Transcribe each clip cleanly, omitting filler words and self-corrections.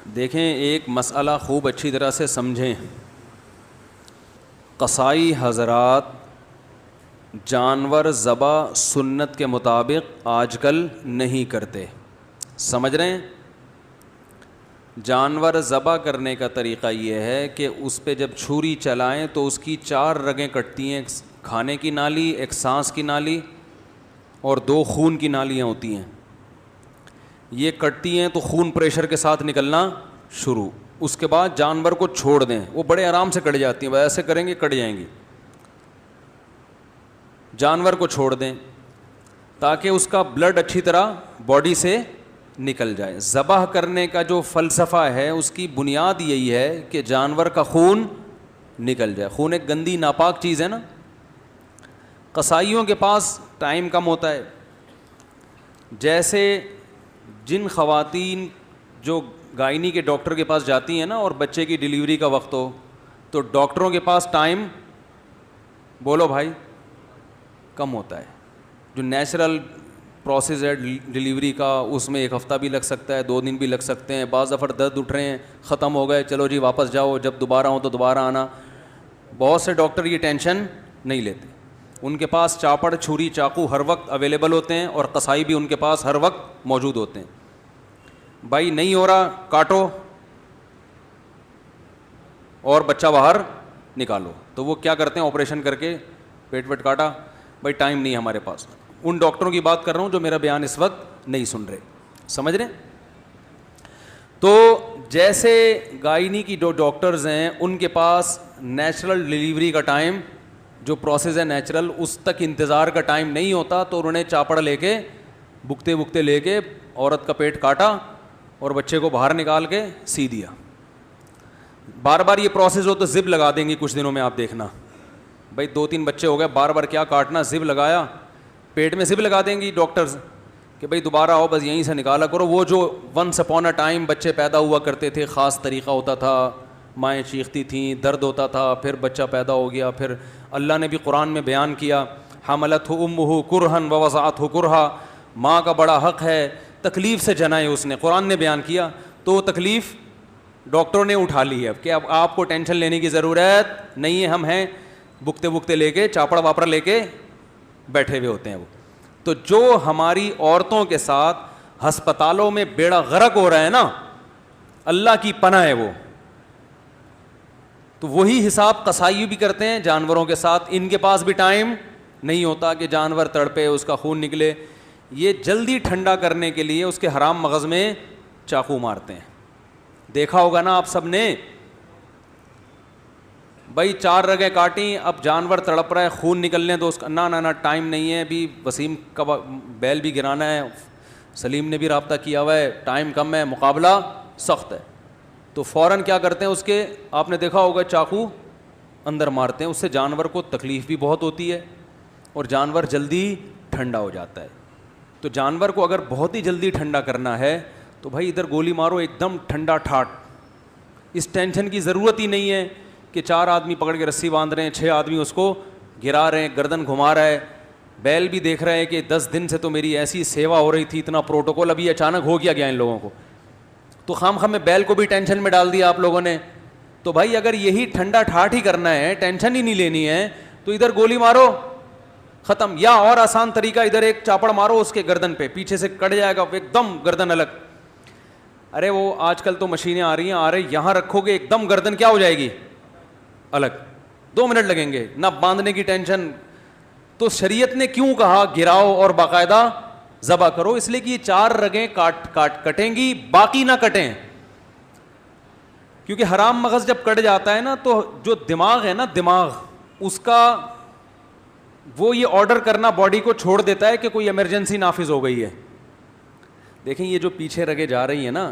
دیکھیں ایک مسئلہ خوب اچھی طرح سے سمجھیں. قصائی حضرات جانور ذبح سنت کے مطابق آج کل نہیں کرتے. سمجھ رہے ہیں؟ جانور ذبح کرنے کا طریقہ یہ ہے کہ اس پہ جب چھری چلائیں تو اس کی 4 رگیں کٹتی ہیں. ایک کھانے کی نالی, ایک سانس کی نالی اور 2 خون کی نالیاں ہوتی ہیں. یہ کٹتی ہیں تو خون پریشر کے ساتھ نکلنا شروع. اس کے بعد جانور کو چھوڑ دیں, وہ بڑے آرام سے کٹ جاتی ہیں. ایسے کریں گے کٹ جائیں گی. جانور کو چھوڑ دیں تاکہ اس کا بلڈ اچھی طرح باڈی سے نکل جائے. ذبح کرنے کا جو فلسفہ ہے اس کی بنیاد یہی ہے کہ جانور کا خون نکل جائے. خون ایک گندی ناپاک چیز ہے نا. قصائیوں کے پاس ٹائم کم ہوتا ہے. جیسے جن خواتین جو گائنی کے ڈاکٹر کے پاس جاتی ہیں نا اور بچے کی ڈیلیوری کا وقت ہو تو ڈاکٹروں کے پاس ٹائم, بولو بھائی, کم ہوتا ہے. جو نیچرل پروسیس ہے ڈیلیوری کا اس میں 1 ہفتہ بھی لگ سکتا ہے, 2 دن بھی لگ سکتے ہیں. بعض دفعہ درد اٹھ رہے ہیں, ختم ہو گئے, چلو جی واپس جاؤ, جب دوبارہ ہو تو دوبارہ آنا. بہت سے ڈاکٹر یہ ٹینشن نہیں لیتے. ان کے پاس چاپڑ, چھری, چاقو ہر وقت اویلیبل ہوتے ہیں اور قصائی بھی ان کے پاس ہر وقت موجود ہوتے ہیں. بھائی نہیں ہو رہا, کاٹو اور بچہ باہر نکالو. تو وہ کیا کرتے ہیں, آپریشن کر کے پیٹ ویٹ کاٹا. بھائی ٹائم نہیں ہے ہمارے پاس. ان ڈاکٹروں کی بات کر رہا ہوں جو میرا بیان اس وقت نہیں سن رہے. سمجھ رہے؟ تو جیسے گائنی کی جو ڈاکٹرز ہیں ان کے پاس نیچرل ڈیلیوری کا ٹائم, جو پروسیس ہے نیچرل, اس تک انتظار کا ٹائم نہیں ہوتا. تو انہوں نے چاپڑ لے کے بکتے بکتے لے کے عورت کا پیٹ کاٹا اور بچے کو باہر نکال کے سی دیا. بار بار یہ پروسیس ہو تو زب لگا دیں گی کچھ دنوں میں, آپ دیکھنا. بھائی 2-3 بچے ہو گئے, بار بار کیا کاٹنا, زب لگایا, پیٹ میں زب لگا دیں گی ڈاکٹرز کہ بھائی دوبارہ آؤ, بس یہیں سے نکالا کرو. وہ جو ونس اپون اے ٹائم بچے پیدا ہوا کرتے تھے, خاص طریقہ ہوتا تھا, مائیں چیختی تھیں, درد ہوتا تھا, پھر بچہ پیدا ہو گیا. پھر اللہ نے بھی قرآن میں بیان کیا, حملتہ امہ کرہن ووضعتہ کرہا, ماں کا بڑا حق ہے, تکلیف سے جنائے اس نے, قرآن نے بیان کیا. تو تکلیف ڈاکٹروں نے اٹھا لی ہے کہ اب آپ کو ٹینشن لینے کی ضرورت نہیں ہے, ہم ہیں. بکتے بکتے لے کے چاپڑ واپڑ لے کے بیٹھے ہوئے ہوتے ہیں وہ. تو جو ہماری عورتوں کے ساتھ ہسپتالوں میں بیڑا غرق ہو رہا ہے نا, اللہ کی پناہ ہے وہ. تو وہی حساب قصائی بھی کرتے ہیں جانوروں کے ساتھ. ان کے پاس بھی ٹائم نہیں ہوتا کہ جانور تڑپے, اس کا خون نکلے. یہ جلدی ٹھنڈا کرنے کے لیے اس کے حرام مغز میں چاقو مارتے ہیں. دیکھا ہوگا نا آپ سب نے, بھائی 4 رگیں کاٹیں, اب جانور تڑپ رہا ہے, خون نکلنے دو اس کا. نہ ٹائم نہیں ہے, ابھی وسیم کا بیل بھی گرانا ہے, سلیم نے بھی رابطہ کیا ہوا ہے, ٹائم کم ہے, مقابلہ سخت ہے. تو فوراً کیا کرتے ہیں, اس کے آپ نے دیکھا ہوگا چاقو اندر مارتے ہیں. اس سے جانور کو تکلیف بھی بہت ہوتی ہے اور جانور جلدی ٹھنڈا ہو جاتا ہے. تو جانور کو اگر بہت ہی جلدی ٹھنڈا کرنا ہے تو بھائی ادھر گولی مارو, ایک دم ٹھنڈا ٹھاٹ. اس ٹینشن کی ضرورت ہی نہیں ہے کہ 4 آدمی پکڑ کے رسی باندھ رہے ہیں, 6 آدمی اس کو گرا رہے ہیں, گردن گھما رہا ہے. بیل بھی دیکھ رہے ہیں کہ 10 دن سے تو میری ایسی سیوا ہو رہی تھی, اتنا پروٹوکول, ابھی اچانک ہو گیا ان لوگوں کو. تو خام میں بیل کو بھی ٹینشن میں ڈال دیا آپ لوگوں نے. تو بھائی اگر یہی ٹھنڈا ٹھاٹ ہی کرنا ہے, ٹینشن ہی نہیں لینی ہے, تو ادھر گولی مارو, ختم. یا اور آسان طریقہ, ادھر ایک چاپڑ مارو اس کے گردن پہ, پیچھے سے کٹ جائے گا ایک دم گردن الگ. ارے وہ آج کل تو مشینیں آ رہی ہیں, یہاں رکھو گے ایک دم گردن کیا ہو جائے گی الگ, 2 منٹ لگیں گے, نہ باندھنے کی ٹینشن. تو شریعت نے کیوں کہا گراؤ اور باقاعدہ ذبح کرو؟ اس لیے کہ یہ 4 رگیں کٹیں گی, باقی نہ کٹیں. کیونکہ حرام مغز جب کٹ جاتا ہے نا تو جو دماغ ہے نا, دماغ اس کا وہ یہ آرڈر کرنا باڈی کو چھوڑ دیتا ہے کہ کوئی ایمرجنسی نافذ ہو گئی ہے. دیکھیں یہ جو پیچھے رگیں جا رہی ہیں نا,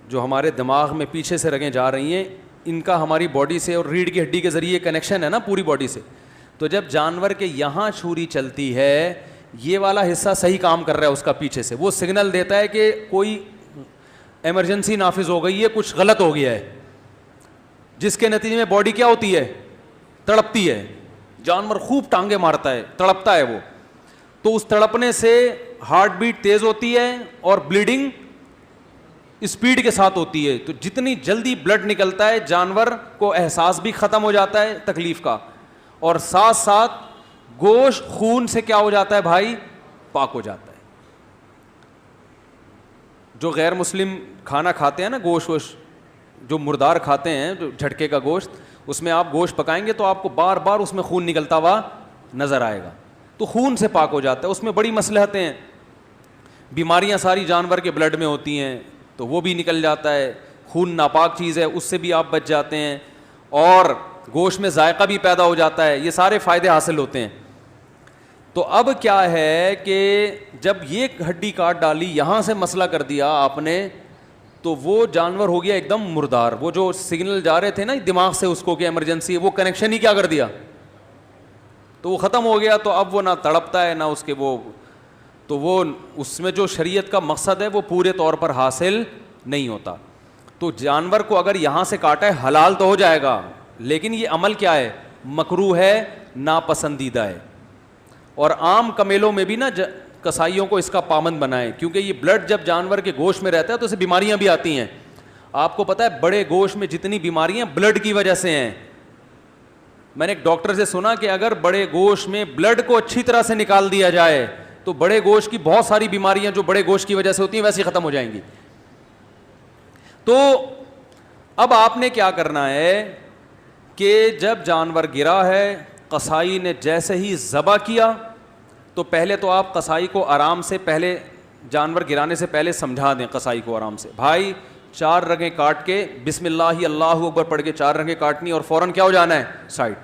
جو ہمارے دماغ میں پیچھے سے رگیں جا رہی ہیں, ان کا ہماری باڈی سے اور ریڑھ کی ہڈی کے ذریعے کنیکشن ہے نا پوری باڈی سے. تو جب جانور کے یہاں چھری چلتی ہے, یہ والا حصہ صحیح کام کر رہا ہے اس کا پیچھے سے, وہ سگنل دیتا ہے کہ کوئی ایمرجنسی نافذ ہو گئی ہے, کچھ غلط ہو گیا ہے, جس کے نتیجے میں باڈی کیا ہوتی ہے, تڑپتی ہے. جانور خوب ٹانگیں مارتا ہے, تڑپتا ہے وہ. تو اس تڑپنے سے ہارٹ بیٹ تیز ہوتی ہے اور بلیڈنگ اسپیڈ کے ساتھ ہوتی ہے, تو جتنی جلدی بلڈ نکلتا ہے جانور کو احساس بھی ختم ہو جاتا ہے تکلیف کا, اور ساتھ ساتھ گوشت خون سے کیا ہو جاتا ہے بھائی, پاک ہو جاتا ہے. جو غیر مسلم کھانا کھاتے ہیں نا, گوشت جو مردار کھاتے ہیں, جو جھٹکے کا گوشت, اس میں آپ گوشت پکائیں گے تو آپ کو بار بار اس میں خون نکلتا ہوا نظر آئے گا, تو خون سے پاک ہو جاتا ہے. اس میں بڑی مصلحتیں ہیں, بیماریاں ساری جانور کے بلڈ میں ہوتی ہیں تو وہ بھی نکل جاتا ہے. خون ناپاک چیز ہے, اس سے بھی آپ بچ جاتے ہیں, اور گوشت میں ذائقہ بھی پیدا ہو جاتا ہے. یہ سارے فائدے حاصل ہوتے ہیں. تو اب کیا ہے کہ جب یہ ہڈی کاٹ ڈالی, یہاں سے مسئلہ کر دیا آپ نے, تو وہ جانور ہو گیا ایک دم مردار. وہ جو سگنل جا رہے تھے نا دماغ سے اس کو کہ ایمرجنسی, وہ کنیکشن ہی کیا کر دیا, تو وہ ختم ہو گیا. تو اب وہ نہ تڑپتا ہے نہ اس کے وہ, تو وہ اس میں جو شریعت کا مقصد ہے وہ پورے طور پر حاصل نہیں ہوتا. تو جانور کو اگر یہاں سے کاٹا ہے حلال تو ہو جائے گا, لیکن یہ عمل کیا ہے, مکروہ ہے, ناپسندیدہ ہے. اور عام کمیلوں میں بھی نا کسائیوں کو اس کا پابند بنائیں, کیونکہ یہ بلڈ جب جانور کے گوشت میں رہتا ہے تو اسے بیماریاں بھی آتی ہیں. آپ کو پتہ ہے بڑے گوشت میں جتنی بیماریاں بلڈ کی وجہ سے ہیں. میں نے ایک ڈاکٹر سے سنا کہ اگر بڑے گوشت میں بلڈ کو اچھی طرح سے نکال دیا جائے تو بڑے گوشت کی بہت ساری بیماریاں جو بڑے گوشت کی وجہ سے ہوتی ہیں ویسے ختم ہو جائیں گی. تو اب آپ نے کیا کرنا ہے کہ جب جانور گرا ہے, قصائی نے جیسے ہی ذبح کیا, تو پہلے تو آپ قصائی کو آرام سے, پہلے جانور گرانے سے پہلے سمجھا دیں قصائی کو آرام سے, بھائی 4 رگیں کاٹ کے بسم اللہ اللہ اکبر پڑھ کے 4 رگیں کاٹنی, اور فوراً کیا ہو جانا ہے, سائڈ.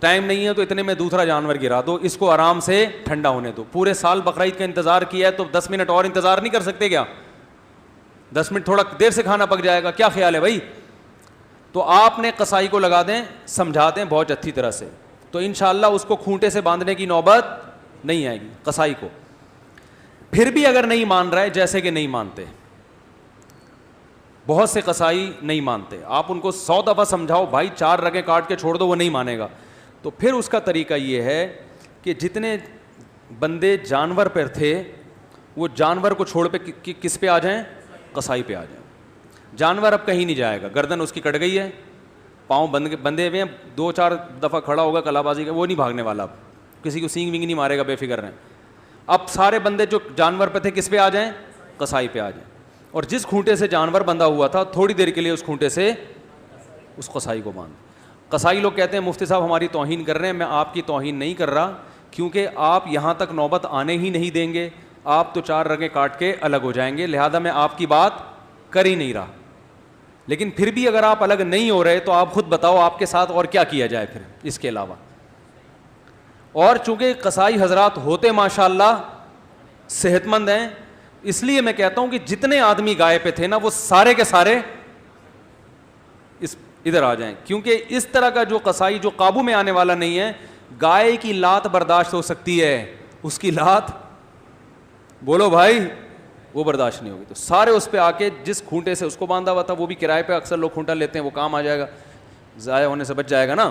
ٹائم نہیں ہے تو اتنے میں دوسرا جانور گرا دو, اس کو آرام سے ٹھنڈا ہونے دو. پورے سال بقرعید کا انتظار کیا ہے تو 10 منٹ اور انتظار نہیں کر سکتے کیا؟ 10 منٹ تھوڑا دیر سے کھانا پک جائے گا, کیا خیال ہے بھائی؟ تو آپ نے قصائی کو لگا دیں, سمجھا دیں بہت اچھی طرح سے, تو انشاءاللہ اس کو کھونٹے سے باندھنے کی نوبت نہیں آئے گی قصائی کو. پھر بھی اگر نہیں مان رہا ہے, جیسے کہ نہیں مانتے, بہت سے قصائی نہیں مانتے, آپ ان کو 100 دفعہ سمجھاؤ بھائی 4 رگیں کاٹ کے چھوڑ دو, وہ نہیں مانے گا. تو پھر اس کا طریقہ یہ ہے کہ جتنے بندے جانور پر تھے وہ جانور کو چھوڑ پہ کس پہ آ جائیں, قصائی پہ آ جائیں. جانور اب کہیں نہیں جائے گا, گردن اس کی کٹ گئی ہے, پاؤں بندے ہوئے ہیں, 2-4 دفعہ کھڑا ہوگا کلا بازی کا, وہ نہیں بھاگنے والا, اب کسی کو سینگ ونگ نہیں مارے گا, بے فکر رہیں. اب سارے بندے جو جانور پہ تھے کس پہ آ جائیں, قصائی پہ آ جائیں, اور جس کھونٹے سے جانور بندھا ہوا تھا تھوڑی دیر کے لیے اس کھونٹے سے اس قصائی کو باندھ. قصائی لوگ کہتے ہیں مفتی صاحب ہماری توہین کر رہے ہیں, میں آپ کی توہین نہیں کر رہا, کیونکہ آپ یہاں تک نوبت آنے ہی نہیں دیں گے, آپ تو 4 رگیں کاٹ کے الگ ہو جائیں گے, لہذا میں آپ کی بات کر ہی نہیں رہا. لیکن پھر بھی اگر آپ الگ نہیں ہو رہے تو آپ خود بتاؤ آپ کے ساتھ اور کیا کیا جائے پھر اس کے علاوہ. اور چونکہ قصائی حضرات ہوتے ماشاءاللہ صحت مند ہیں, اس لیے میں کہتا ہوں کہ جتنے آدمی گائے پہ تھے نا وہ سارے کے سارے ادھر آ جائیں, کیونکہ اس طرح کا جو قصائی جو قابو میں آنے والا نہیں ہے. گائے کی لات برداشت ہو سکتی ہے, اس کی لات بولو بھائی وہ برداشت نہیں ہوگی. تو سارے اس پہ آ کے جس کھونٹے سے اس کو باندھا ہوا تھا, وہ بھی کرائے پہ اکثر لوگ کھونٹا لیتے ہیں, وہ کام آ جائے گا, ضائع ہونے سے بچ جائے گا نا,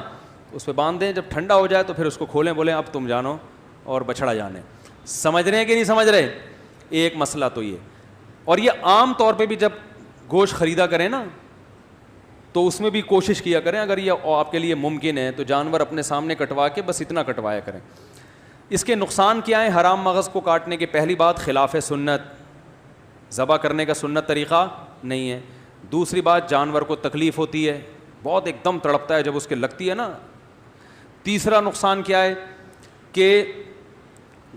اس پہ باندھ دیں. جب ٹھنڈا ہو جائے تو پھر اس کو کھولیں, بولیں اب تم جانو اور بچھڑا جانے. سمجھ رہے ہیں کہ نہیں سمجھ رہے؟ ایک مسئلہ تو یہ. اور یہ عام طور پہ بھی جب گوشت خریدا کریں نا تو اس میں بھی کوشش کیا کریں, اگر یہ آپ کے لیے ممکن ہے تو جانور اپنے سامنے کٹوا کے بس اتنا کٹوایا کریں. اس کے نقصان کیا ہیں؟ حرام مغز کو کاٹنے کے پہلی بات خلاف سنت, ذبح کرنے کا سنت طریقہ نہیں ہے. دوسری بات جانور کو تکلیف ہوتی ہے, بہت ایک دم تڑپتا ہے جب اس کے لگتی ہے نا. تیسرا نقصان کیا ہے کہ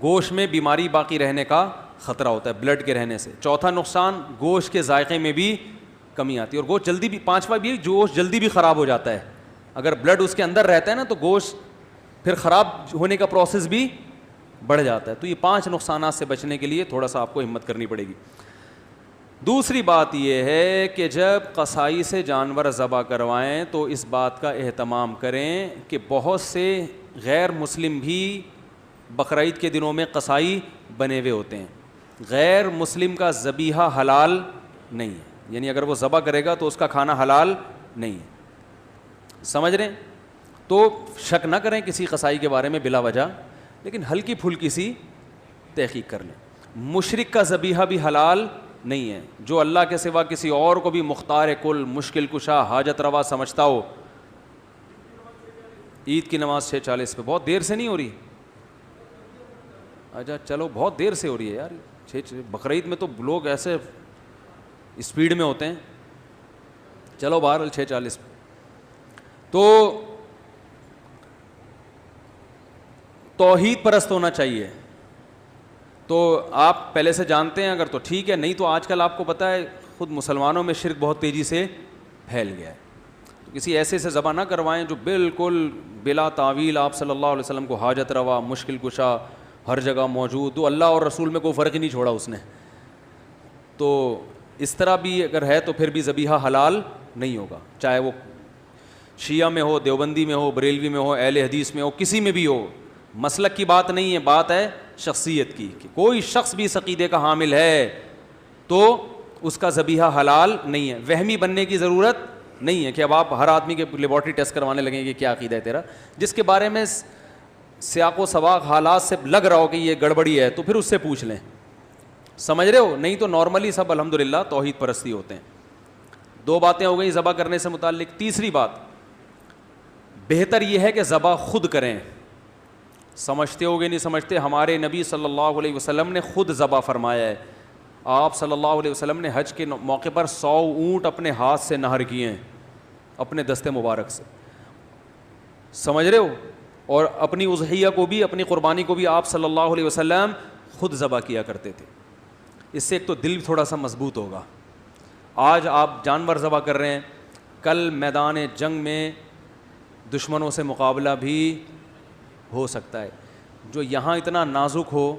گوشت میں بیماری باقی رہنے کا خطرہ ہوتا ہے بلڈ کے رہنے سے. چوتھا نقصان گوشت کے ذائقے میں بھی کمی آتی ہے, اور گوشت جلدی بھی, پانچواں بھی گوشت جلدی بھی خراب ہو جاتا ہے. اگر بلڈ اس کے اندر رہتا ہے نا تو گوشت پھر خراب ہونے کا پروسیس بھی بڑھ جاتا ہے. تو یہ 5 نقصانات سے بچنے کے لیے تھوڑا سا آپ کو ہمت کرنی پڑے گی. دوسری بات یہ ہے کہ جب قصائی سے جانور ذبح کروائیں تو اس بات کا اہتمام کریں کہ بہت سے غیر مسلم بھی بقرعید کے دنوں میں قصائی بنے ہوئے ہوتے ہیں. غیر مسلم کا ذبیحہ حلال نہیں ہے, یعنی اگر وہ ذبح کرے گا تو اس کا کھانا حلال نہیں ہے. سمجھ رہے ہیں؟ تو شک نہ کریں کسی قصائی کے بارے میں بلا وجہ, لیکن ہلکی پھلکی سی تحقیق کر لیں. مشرک کا ذبیحہ بھی حلال نہیں ہے. جو اللہ کے سوا کسی اور کو بھی مختار کل، مشکل کشا، حاجت روا سمجھتا ہو. عید کی نماز 6:40 پہ بہت دیر سے نہیں ہو رہی؟ اچھا چلو بہت دیر سے ہو رہی ہے یار. بقرعید میں تو لوگ ایسے اسپیڈ میں ہوتے ہیں. چلو بہرحال 6:40 پہ. تو توحید پرست ہونا چاہیے. تو آپ پہلے سے جانتے ہیں اگر تو ٹھیک ہے, نہیں تو آج کل آپ کو پتہ ہے خود مسلمانوں میں شرک بہت تیزی سے پھیل گیا ہے. تو کسی ایسے سے ذبح نہ کروائیں جو بالکل بلا تعویل آپ صلی اللہ علیہ وسلم کو حاجت روا، مشکل کشا، ہر جگہ موجود، تو اللہ اور رسول میں کوئی فرق ہی نہیں چھوڑا اس نے. تو اس طرح بھی اگر ہے تو پھر بھی ذبیحہ حلال نہیں ہوگا, چاہے وہ شیعہ میں ہو، دیوبندی میں ہو، بریلوی میں ہو، اہل حدیث میں ہو, کسی میں بھی ہو. مسلک کی بات نہیں ہے, بات ہے شخصیت کی, کہ کوئی شخص بھی اس عقیدے کا حامل ہے تو اس کا ذبیحہ حلال نہیں ہے. وہمی بننے کی ضرورت نہیں ہے کہ اب آپ ہر آدمی کے لیبارٹری ٹیسٹ کروانے لگیں کہ کیا عقیدہ ہے تیرا. جس کے بارے میں سیاق و سباق حالات سے لگ رہا ہو کہ یہ گڑبڑی ہے تو پھر اس سے پوچھ لیں. سمجھ رہے ہو؟ نہیں تو نارملی سب الحمدللہ توحید پرستی ہوتے ہیں. 2 باتیں ہو گئیں ذبح کرنے سے متعلق. تیسری بات, بہتر یہ ہے کہ ذبح خود کریں. سمجھتے ہو گے نہیں سمجھتے, ہمارے نبی صلی اللہ علیہ وسلم نے خود ذبح فرمایا ہے. آپ صلی اللہ علیہ وسلم نے حج کے موقع پر 100 اونٹ اپنے ہاتھ سے نہر کیے ہیں, اپنے دستے مبارک سے. سمجھ رہے ہو؟ اور اپنی اضحیہ کو بھی, اپنی قربانی کو بھی آپ صلی اللہ علیہ وسلم خود ذبح کیا کرتے تھے. اس سے ایک تو دل تھوڑا سا مضبوط ہوگا. آج آپ جانور ذبح کر رہے ہیں, کل میدان جنگ میں دشمنوں سے مقابلہ بھی ہو سکتا ہے. جو یہاں اتنا نازک ہو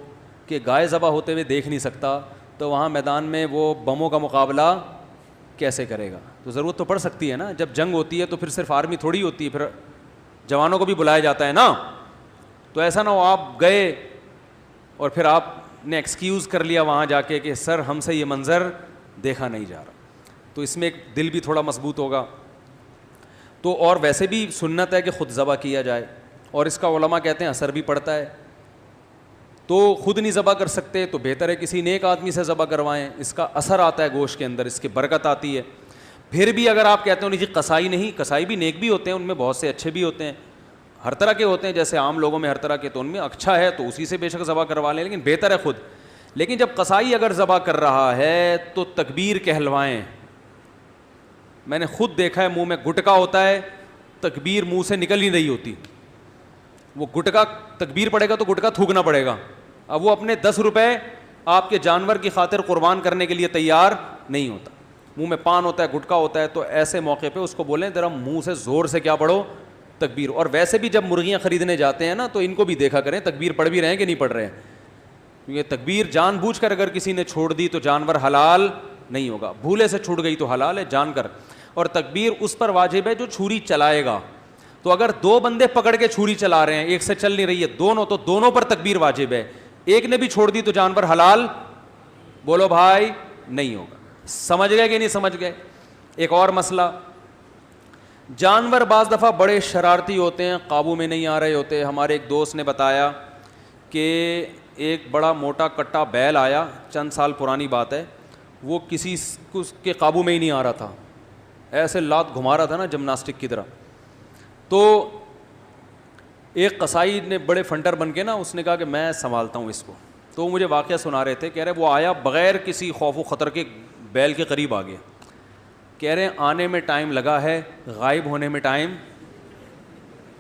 کہ گائے ذبح ہوتے ہوئے دیکھ نہیں سکتا, تو وہاں میدان میں وہ بموں کا مقابلہ کیسے کرے گا؟ تو ضرورت تو پڑ سکتی ہے نا. جب جنگ ہوتی ہے تو پھر صرف آرمی تھوڑی ہوتی ہے, پھر جوانوں کو بھی بلایا جاتا ہے نا. تو ایسا نہ ہو آپ گئے اور پھر آپ نے ایکسکیوز کر لیا وہاں جا کے کہ سر ہم سے یہ منظر دیکھا نہیں جا رہا. تو اس میں ایک دل بھی تھوڑا مضبوط ہوگا. تو اور ویسے بھی سنت ہے کہ خود ذبح کیا جائے, اور اس کا علماء کہتے ہیں اثر بھی پڑتا ہے. تو خود نہیں ذبح کر سکتے تو بہتر ہے کسی نیک آدمی سے ذبح کروائیں, اس کا اثر آتا ہے گوشت کے اندر, اس کی برکت آتی ہے. پھر بھی اگر آپ کہتے ہو نہیں جی قصائی نہیں, قصائی بھی نیک بھی ہوتے ہیں, ان میں بہت سے اچھے بھی ہوتے ہیں, ہر طرح کے ہوتے ہیں, جیسے عام لوگوں میں ہر طرح کے, تو ان میں اچھا ہے تو اسی سے بے شک ذبح کروا لیں, لیکن بہتر ہے خود. لیکن جب قصائی اگر ذبح کر رہا ہے تو تکبیر کہلوائیں. میں نے خود دیکھا ہے منہ میں گٹکا ہوتا ہے, تکبیر منہ سے نکل ہی نہیں ہوتی. وہ گٹکا تکبیر پڑے گا تو گٹکا تھوکنا پڑے گا. اب وہ اپنے 10 روپے آپ کے جانور کی خاطر قربان کرنے کے لیے تیار نہیں ہوتا. منہ میں پان ہوتا ہے, گٹکا ہوتا ہے, تو ایسے موقع پہ اس کو بولیں ذرا منہ سے زور سے کیا پڑھو, تکبیر. اور ویسے بھی جب مرغیاں خریدنے جاتے ہیں نا تو ان کو بھی دیکھا کریں تکبیر پڑھ بھی رہے ہیں کہ نہیں پڑھ رہے ہیں, کیونکہ تکبیر جان بوجھ کر اگر کسی نے چھوڑ دی تو جانور حلال نہیں ہوگا. بھولے سے چھوٹ گئی تو حلال ہے جان کر. اور تکبیر اس پر واجب ہے جو چھری چلائے گا. تو اگر 2 بندے پکڑ کے چھری چلا رہے ہیں, ایک سے چل نہیں رہی ہے, دونوں, تو دونوں پر تکبیر واجب ہے. ایک نے بھی چھوڑ دی تو جانور حلال, بولو بھائی, نہیں ہوگا. سمجھ گئے کہ نہیں سمجھ گئے؟ ایک اور مسئلہ, جانور بعض دفعہ بڑے شرارتی ہوتے ہیں, قابو میں نہیں آ رہے ہوتے. ہمارے ایک دوست نے بتایا کہ ایک بڑا موٹا کٹا بیل آیا, چند سال پرانی بات ہے, وہ کسی کے قابو میں ہی نہیں آ رہا تھا, ایسے لات گھما رہا تھا نا جمناسٹک کی طرح. تو ایک قصائی نے بڑے فنٹر بن کے نا, اس نے کہا کہ میں سنبھالتا ہوں اس کو. تو وہ مجھے واقعہ سنا رہے تھے, کہہ رہے وہ آیا بغیر کسی خوف و خطر کے بیل کے قریب آ گیا. کہہ رہے آنے میں ٹائم لگا ہے, غائب ہونے میں ٹائم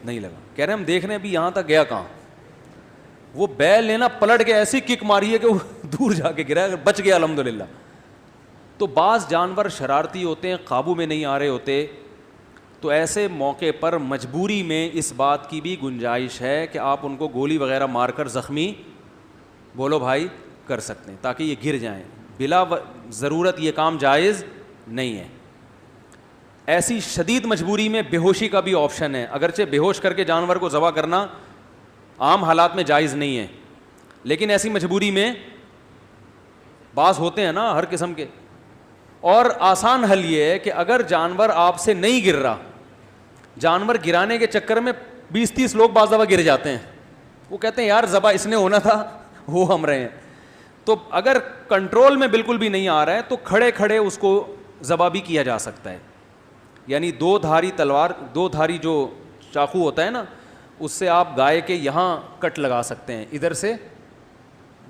نہیں لگا. کہہ رہے ہم دیکھ رہے ہیں ابھی یہاں تک گیا کہاں. وہ بیل نے نا پلٹ کے ایسی کک ماری ہے کہ وہ دور جا کے گرا, بچ گیا الحمدللہ. تو بعض جانور شرارتی ہوتے ہیں, قابو میں نہیں آ رہے ہوتے, تو ایسے موقع پر مجبوری میں اس بات کی بھی گنجائش ہے کہ آپ ان کو گولی وغیرہ مار کر زخمی, بولو بھائی, کر سکتے ہیں تاکہ یہ گر جائیں. بلا ضرورت یہ کام جائز نہیں ہے. ایسی شدید مجبوری میں بے ہوشی کا بھی آپشن ہے, اگرچہ بے ہوش کر کے جانور کو ذبح کرنا عام حالات میں جائز نہیں ہے, لیکن ایسی مجبوری میں بعض ہوتے ہیں نا ہر قسم کے. اور آسان حل یہ ہے کہ اگر جانور آپ سے نہیں گر رہا, جانور گرانے کے چکر میں 20-30 لوگ بعض دفعہ گر جاتے ہیں, وہ کہتے ہیں یار ذبح اس نے ہونا تھا, وہ ہم رہے ہیں. تو اگر کنٹرول میں بالکل بھی نہیں آ رہا ہے تو کھڑے کھڑے اس کو ذبح بھی کیا جا سکتا ہے. یعنی دو دھاری تلوار, دو دھاری جو چاقو ہوتا ہے نا, اس سے آپ گائے کے یہاں کٹ لگا سکتے ہیں, ادھر سے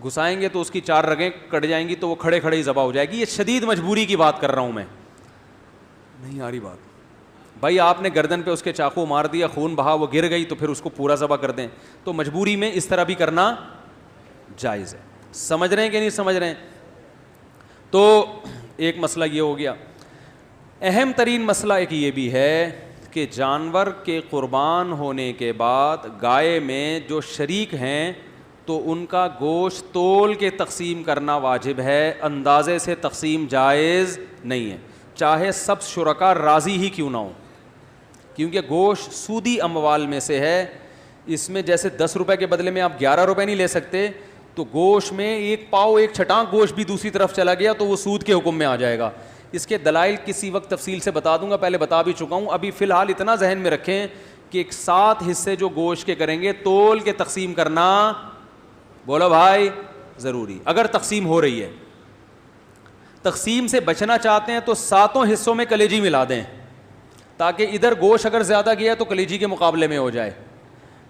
گھسائیں گے تو اس کی 4 رگیں کٹ جائیں گی, تو وہ کھڑے کھڑے ہی ذبح ہو جائے گی. یہ شدید مجبوری کی بات کر رہا ہوں میں, نہیں آ رہی بات. بھائی آپ نے گردن پہ اس کے چاقو مار دیا, خون بہا, وہ گر گئی, تو پھر اس کو پورا ذبح کر دیں. تو مجبوری میں اس طرح بھی کرنا جائز ہے. سمجھ رہے ہیں کہ نہیں سمجھ رہے ہیں؟ تو ایک مسئلہ یہ ہو گیا. اہم ترین مسئلہ ایک یہ بھی ہے کہ جانور کے قربان ہونے کے بعد گائے میں جو شریک ہیں تو ان کا گوشت تول کے تقسیم کرنا واجب ہے, اندازے سے تقسیم جائز نہیں ہے, چاہے سب شرکا راضی ہی کیوں نہ ہوں. کیونکہ گوشت سودی اموال میں سے ہے. اس میں جیسے 10 روپے کے بدلے میں آپ 11 روپے نہیں لے سکتے, تو گوشت میں 1 پاؤ 1 چھٹانک گوشت بھی دوسری طرف چلا گیا تو وہ سود کے حکم میں آ جائے گا. اس کے دلائل کسی وقت تفصیل سے بتا دوں گا, پہلے بتا بھی چکا ہوں. ابھی فی الحال اتنا ذہن میں رکھیں کہ 7 حصے جو گوشت کے کریں گے تول کے تقسیم کرنا, بولو بھائی, ضروری. اگر تقسیم ہو رہی ہے, تقسیم سے بچنا چاہتے ہیں تو 7 حصوں میں کلیجی ملا دیں, تاکہ ادھر گوشت اگر زیادہ گیا تو کلیجی کے مقابلے میں ہو جائے.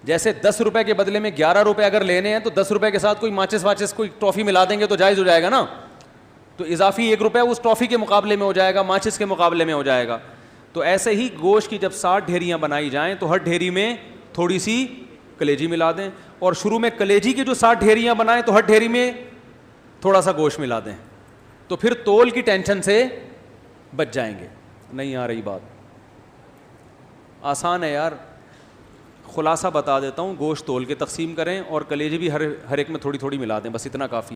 جیسے 10 روپے کے بدلے میں 11 روپے اگر لینے ہیں تو 10 روپے کے ساتھ کوئی ماچس واچس کوئی ٹافی ملا دیں گے تو جائز ہو جائے گا نا, تو اضافی 1 روپے اس ٹافی کے مقابلے میں ہو جائے گا, ماچس کے مقابلے میں ہو جائے گا. تو ایسے ہی گوشت کی جب 60 ڈھیریاں بنائی جائیں تو ہر ڈھیری میں تھوڑی سی کلیجی ملا دیں, اور شروع میں کلیجی کی جو 60 ڈھیریاں بنائیں تو ہر ڈھیری میں تھوڑا سا گوشت ملا دیں, تو پھر تول کی ٹینشن سے بچ جائیں گے. نہیں آ رہی بات؟ آسان ہے یار, خلاصہ بتا دیتا ہوں. گوشت تول کے تقسیم کریں اور کلیجی بھی ہر ایک میں تھوڑی تھوڑی ملا دیں, بس اتنا کافی.